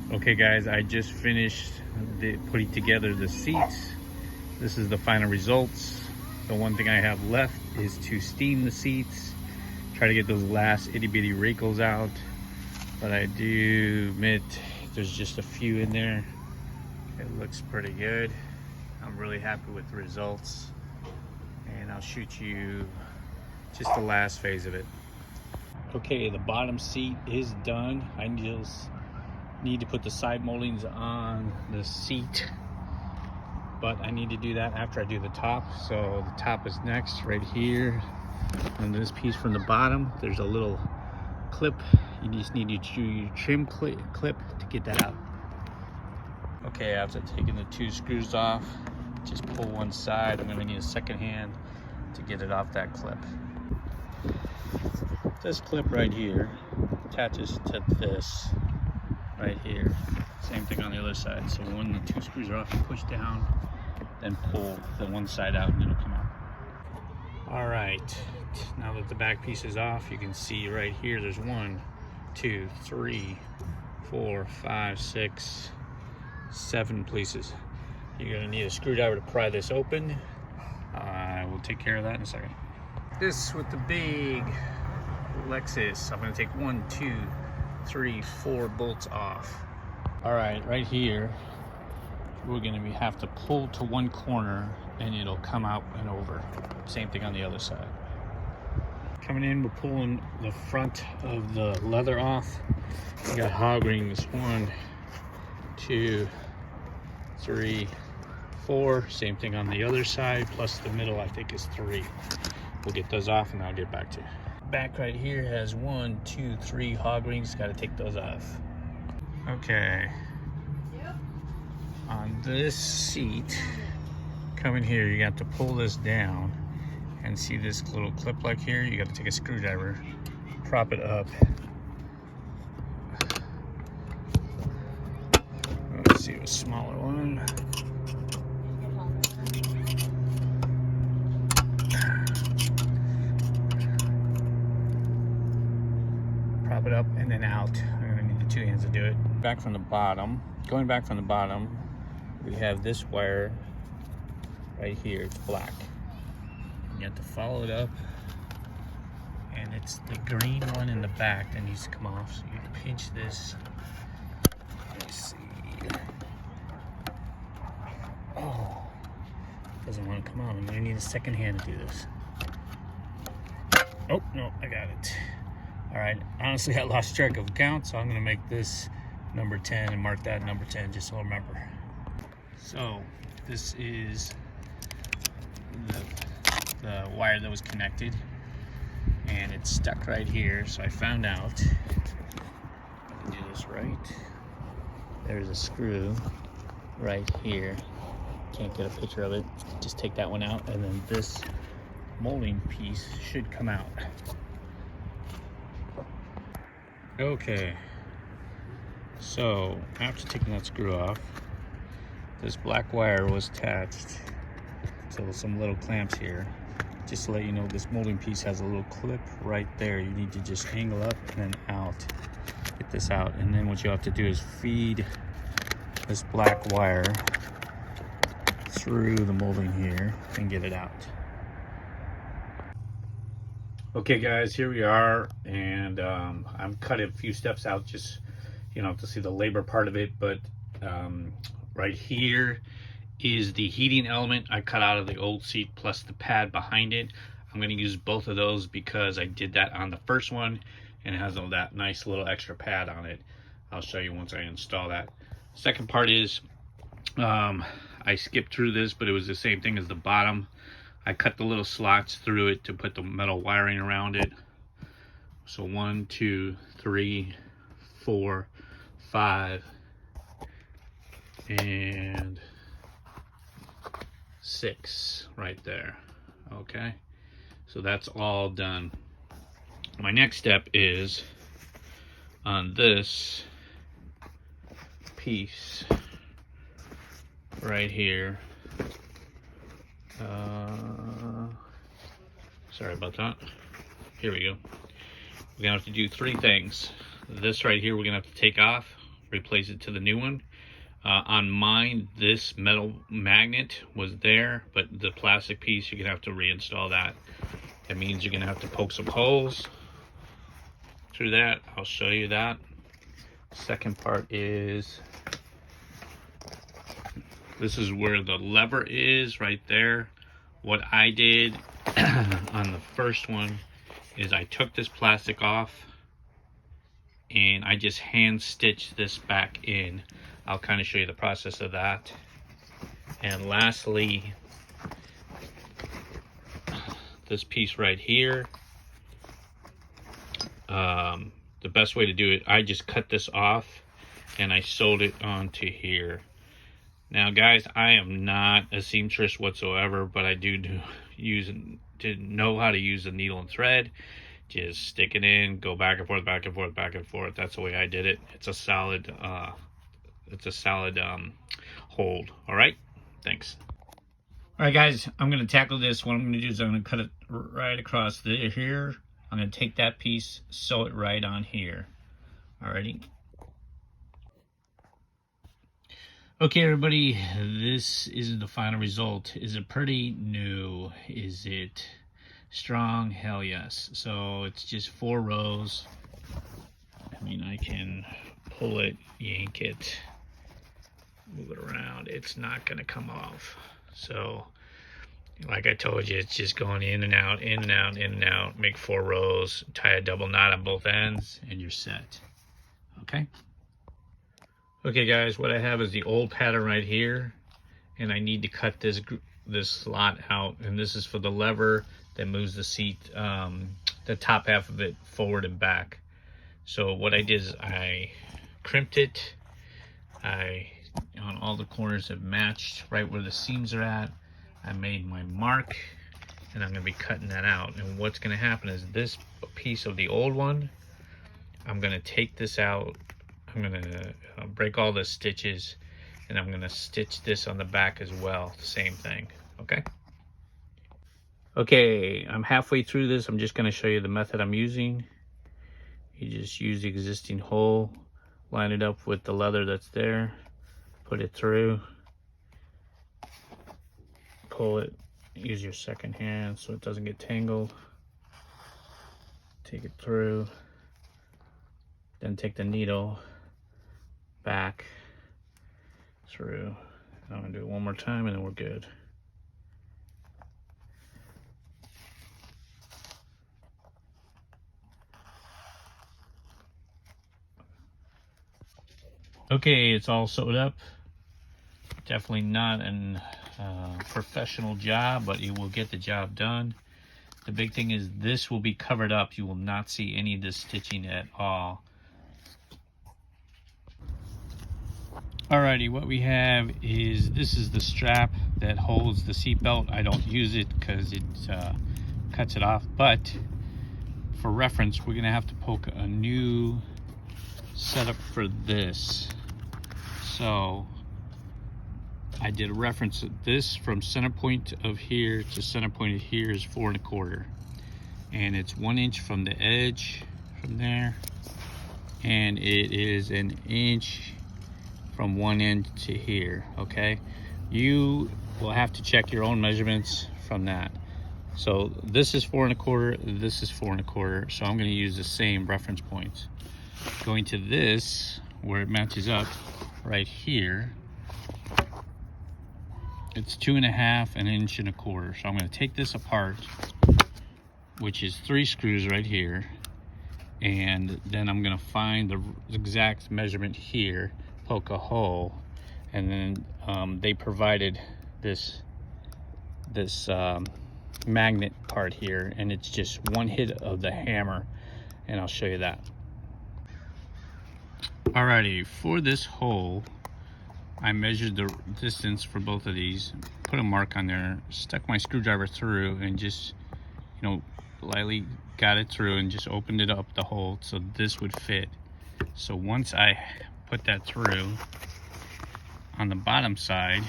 Okay guys, I just finished putting together the seats. This is the final results. The one thing I have left is to steam the seats, try to get those last itty bitty wrinkles out. But I do admit there's just a few in there. It looks pretty good. I'm really happy with the results. And I'll shoot you just the last phase of it. Okay, the bottom seat is done. I just need to put the side moldings on the seat, but I need to do that after I do the top. So the top is next, right here. And this piece from the bottom, there's a little clip. You just need to do your trim clip to get that out. Okay, after taking the 2 screws off, just pull one side. I'm gonna need a second hand to get it off that clip. This clip right here attaches to this right here. Same thing on the other side. So when the 2 screws are off, you push down, then pull the one side out and it'll come out. All right, now that the back piece is off, you can see right here there's 1, 2, 3, 4, 5, 6, 7 places. You're gonna need a screwdriver to pry this open. I will take care of that in a second. This with the big Lexus, I'm gonna take 1, 2, 3, 4 bolts off. All right here, we're gonna have to pull to one corner and it'll come out and over. Same thing on the other side. Coming in, we're pulling the front of the leather off. We got hog rings, 1, 2, 3, 4. Same thing on the other side, plus the middle I think is 3. We'll get those off and I'll get back to you. Back right here has 1, 2, 3 hog rings. Got to take those off. Okay. On this seat, come in here. You got to pull this down, and see this little clip like here. You got to take a screwdriver, prop it up. Let's see a smaller one. It up and then out. I'm gonna need the 2 hands to do it. Back from the bottom, going back from the bottom, we have this wire right here. It's black. You have to follow it up, and it's the green one in the back that needs to come off. So you pinch this. Let's see. Oh, doesn't want to come out. I'm gonna need a second hand to do this. Oh no, I got it. All right, honestly, I lost track of count, so I'm gonna make this number 10 and mark that number 10 just so I remember. So this is the wire that was connected, and it's stuck right here. So I found out, I can do this right. There's a screw right here. Can't get a picture of it. Just take that one out, and then this molding piece should come out. Okay, so after taking that screw off, this black wire was attached to some little clamps here. Just to let you know, this molding piece has a little clip right there. You need to just angle up and then out, get this out. And then what you have to do is feed this black wire through the molding here and get it out. Okay guys, here we are, and I'm cutting a few steps out just, to see the labor part of it. But right here is the heating element I cut out of the old seat, plus the pad behind it. I'm going to use both of those because I did that on the first one, and it has all that nice little extra pad on it. I'll show you once I install that. Second part is, I skipped through this, but it was the same thing as the bottom. I cut the little slots through it to put the metal wiring around it. So 1, 2, 3, 4, 5, and 6 right there. Okay, so that's all done. My next step is on this piece right here. Sorry about that. Here we go. We're gonna have to do 3 things. This right here we're gonna have to take off replace it to the new one. On mine, this metal magnet was there, but the plastic piece, you're gonna have to reinstall that. That means you're gonna have to poke some holes through that. I'll show you that. Second part is, this is where the lever is, right there. What I did on the first one is I took this plastic off and I just hand stitched this back in. I'll kind of show you the process of that. And lastly, this piece right here, the best way to do it, I just cut this off and I sewed it onto here. Now guys, I am not a seamstress whatsoever, but I do know how to use a needle and thread. Just stick it in, go back and forth, back and forth, back and forth. That's the way I did it. It's a solid hold. All right, thanks. All right guys, I'm gonna tackle this. What I'm gonna do is I'm gonna cut it right across here. I'm gonna take that piece, sew it right on here. Alrighty. Okay everybody, this is the final result. Is it pretty? No. Is it strong? Hell yes. So it's just 4 rows. I mean, I can pull it, yank it, move it around. It's not gonna come off. So like I told you, it's just going in and out, in and out, in and out. Make 4 rows, tie a double knot on both ends, and you're set. Okay? Okay guys, what I have is the old pattern right here, and I need to cut this slot out, and this is for the lever that moves the seat, the top half of it forward and back. So what I did is I crimped it. On all the corners have matched right where the seams are at. I made my mark, and I'm going to be cutting that out. And what's going to happen is this piece of the old one, I'm going to take this out. I'm going to break all the stitches, and I'm going to stitch this on the back as well. Same thing. Okay. Okay, I'm halfway through this. I'm just going to show you the method I'm using. You just use the existing hole, line it up with the leather that's there, put it through, pull it, use your second hand so it doesn't get tangled, take it through, then take the needle back through. I'm gonna do it one more time and then we're good. Okay, it's all sewed up. Definitely not an professional job, but it will get the job done. The big thing is this will be covered up. You will not see any of this stitching at all. Alrighty, what we have is, this is the strap that holds the seat belt. I don't use it because it cuts it off, but for reference, we're gonna have to poke a new setup for this. So I did a reference of this from center point of here to center point of here is 4 1/4, and it's 1 inch from the edge from there, and it is 1 inch from one end to here. Okay, you will have to check your own measurements from that. So this is 4 1/4, this is 4 1/4, so I'm going to use the same reference points. Going to this, where it matches up right here, it's 2 1/2, 1 1/4 inches. So I'm going to take this apart, which is 3 screws right here, and then I'm going to find the exact measurement here, poke a hole, and then they provided this magnet part here, and it's just 1 hit of the hammer, and I'll show you that. Alrighty, for this hole, I measured the distance for both of these, put a mark on there, stuck my screwdriver through, and just, you know, lightly got it through and just opened it up, the hole, so this would fit. So once I put that through, on the bottom side,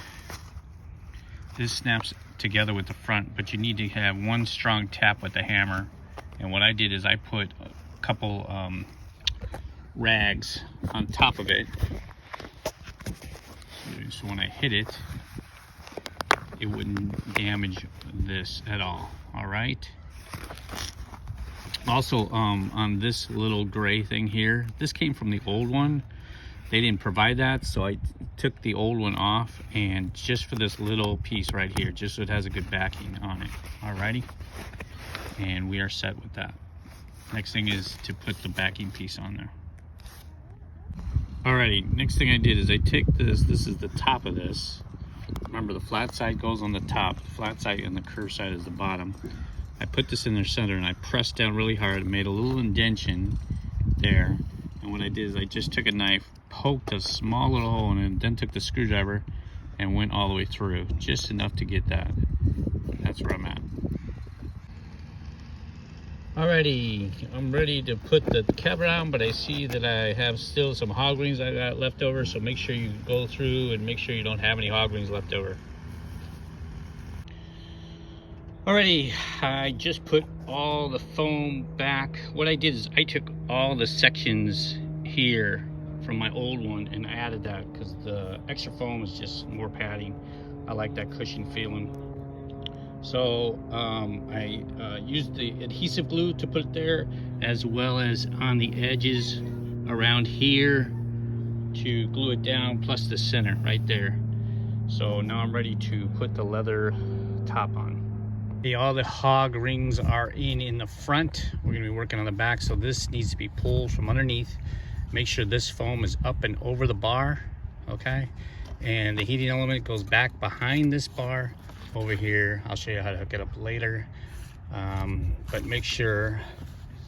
this snaps together with the front, but you need to have one strong tap with the hammer. And what I did is I put a couple rags on top of it. So when I hit it, it wouldn't damage this at all. All right. Also, on this little gray thing here, this came from the old one. They didn't provide that, so I took the old one off, and just for this little piece right here, just so it has a good backing on it. Alrighty, and we are set with that. Next thing is to put the backing piece on there. Alrighty, next thing I did is I take this is the top of this. Remember, the flat side goes on the top, the flat side and the curved side is the bottom. I put this in the center and I pressed down really hard and made a little indentation there. And what I did is I just took a knife, poked a small little hole in it, and then took the screwdriver and went all the way through, just enough to get that. That's where I'm at. Alrighty, I'm ready to put the cover on, but I see that I have still some hog rings I got left over, so make sure you go through and make sure you don't have any hog rings left over. Alrighty, I just put all the foam back. What I did is I took all the sections here from my old one and added that because the extra foam is just more padding. I like that cushion feeling. So I used the adhesive glue to put it there, as well as on the edges around here to glue it down, plus the center right there. So now I'm ready to put the leather top on. Okay, all the hog rings are in the front. We're gonna be working on the back, so this needs to be pulled from underneath. Make sure this foam is up and over the bar, okay? And the heating element goes back behind this bar over here. I'll show you how to hook it up later. But make sure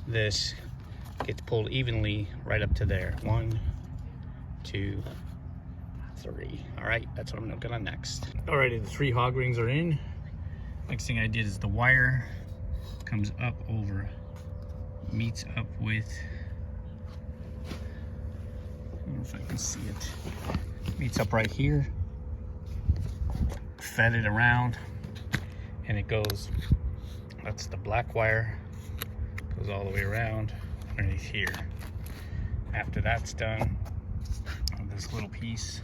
this gets pulled evenly right up to there. 1, 2, 3. All right, that's what I'm looking at next. Alrighty, the 3 hog rings are in. Next thing I did is the wire comes up over, meets up with, I don't know if I can see it, meets up right here, fed it around, and it goes, that's the black wire, goes all the way around underneath here. After that's done, this little piece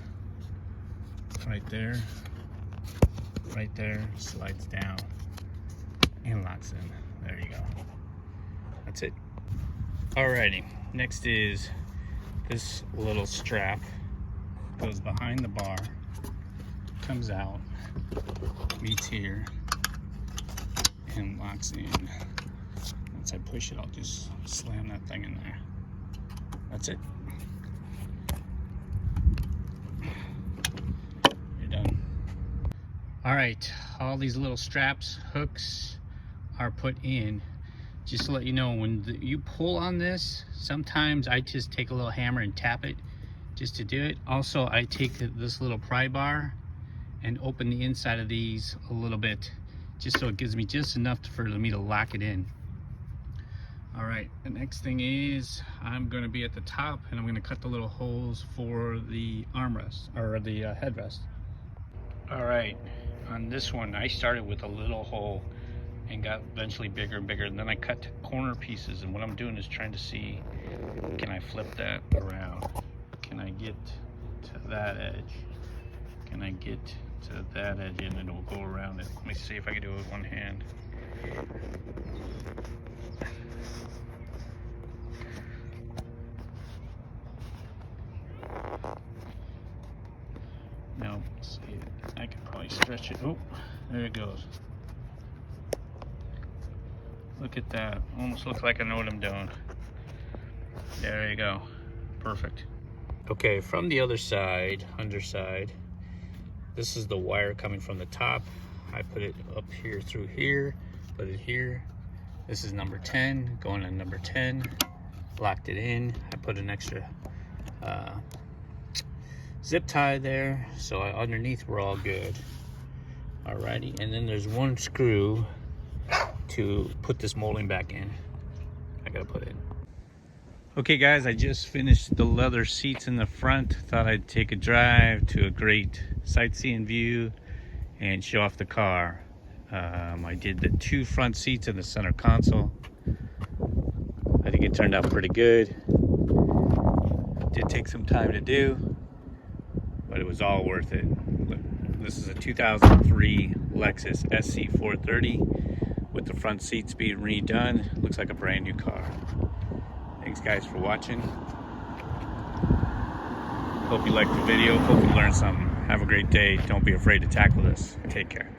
right there slides down and locks in. There you go. That's it. Alrighty, next is this little strap goes behind the bar, comes out, meets here, and locks in. Once I push it, I'll just slam that thing in there. That's it. You're done. All right, all these little straps, hooks are put in. Just to let you know, when you pull on this, sometimes I just take a little hammer and tap it just to do it. Also, I take this little pry bar and open the inside of these a little bit, just so it gives me just enough for me to lock it in. All right, the next thing is I'm gonna be at the top and I'm gonna cut the little holes for the armrest, or the headrest. All right, on this one, I started with a little hole and got eventually bigger and bigger, and then I cut corner pieces, and what I'm doing is trying to see, can I flip that around? Can I get to that edge? Can I get to that edge, and then it'll go around it. Let me see if I can do it with one hand. No, see, I can probably stretch it. Oh, there it goes. Look at that. Almost looks like I know what I'm doing. There you go. Perfect. Okay, from the other side, underside, this is the wire coming from the top. I put it up here through here, put it here. This is number 10, going on number 10. Locked it in. I put an extra zip tie there, so underneath we're all good. Alrighty, and then there's one screw to put this molding back in. I gotta put it. Okay guys, I just finished the leather seats in the front. Thought I'd take a drive to a great sightseeing view and show off the car. I did the 2 front seats in the center console. I think it turned out pretty good. Did take some time to do, but it was all worth it. Look, this is a 2003 Lexus SC 430 with the front seats being redone. Looks like a brand new car. Thanks guys for watching. Hope you liked the video. Hope you learned something. Have a great day. Don't be afraid to tackle this. Take care.